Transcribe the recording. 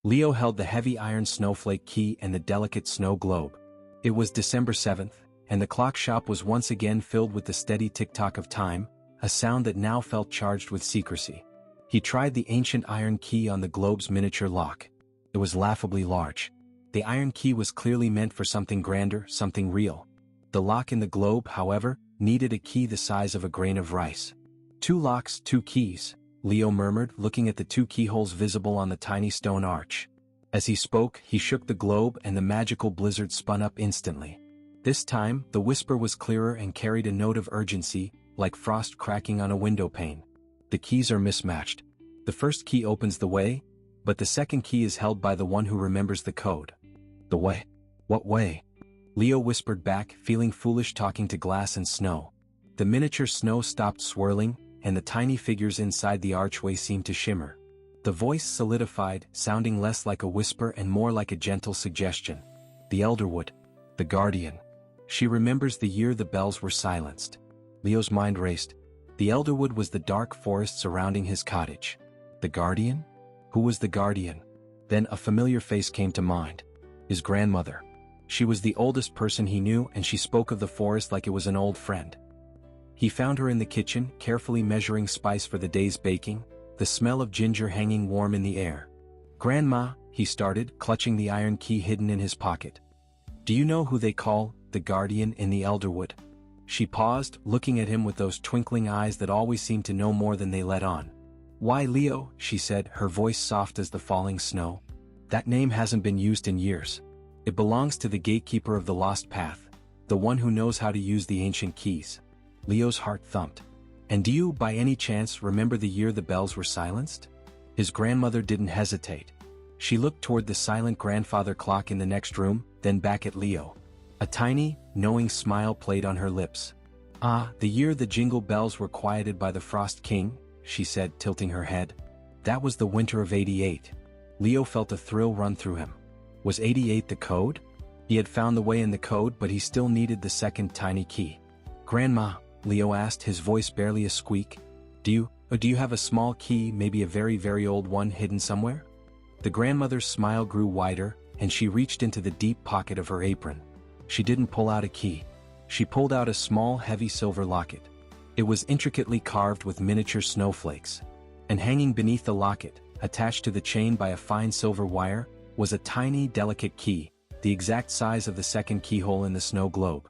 Leo held the heavy iron snowflake key and the delicate snow globe. It was December 7th, and the clock shop was once again filled with the steady tick-tock of time, a sound that now felt charged with secrecy. He tried the ancient iron key on the globe's miniature lock. It was laughably large. The iron key was clearly meant for something grander, something real. The lock in the globe, however, needed a key the size of a grain of rice. 2 locks, 2 keys, Leo murmured, looking at the 2 keyholes visible on the tiny stone arch. As he spoke, he shook the globe and the magical blizzard spun up instantly. This time, the whisper was clearer and carried a note of urgency, like frost cracking on a window pane. The keys are mismatched. The first key opens the way, but the second key is held by the one who remembers the code. The way? What way? Leo whispered back, feeling foolish talking to glass and snow. The miniature snow stopped swirling, and the tiny figures inside the archway seemed to shimmer. The voice solidified, sounding less like a whisper and more like a gentle suggestion. The Elderwood. The Guardian. She remembers the year the bells were silenced. Leo's mind raced. The Elderwood was the dark forest surrounding his cottage. The Guardian? Who was the Guardian? Then a familiar face came to mind. His grandmother. She was the oldest person he knew, and she spoke of the forest like it was an old friend. He found her in the kitchen, carefully measuring spice for the day's baking, the smell of ginger hanging warm in the air. "Grandma," he started, clutching the iron key hidden in his pocket. "Do you know who they call the Guardian in the Elderwood?" She paused, looking at him with those twinkling eyes that always seemed to know more than they let on. "Why, Leo," she said, her voice soft as the falling snow. "That name hasn't been used in years. It belongs to the gatekeeper of the lost path, the one who knows how to use the ancient keys." Leo's heart thumped. "And do you, by any chance, remember the year the bells were silenced?" His grandmother didn't hesitate. She looked toward the silent grandfather clock in the next room, then back at Leo. A tiny, knowing smile played on her lips. "Ah, the year the jingle bells were quieted by the Frost King," she said, tilting her head. "That was the winter of '88. Leo felt a thrill run through him. Was '88 the code? He had found the way in the code, but he still needed the second tiny key. "Grandma," Leo asked, his voice barely a squeak, do you have a small key, maybe a very, very old one, hidden somewhere?" The grandmother's smile grew wider, and she reached into the deep pocket of her apron. She didn't pull out a key. She pulled out a small, heavy silver locket. It was intricately carved with miniature snowflakes. And hanging beneath the locket, attached to the chain by a fine silver wire, was a tiny, delicate key, the exact size of the second keyhole in the snow globe.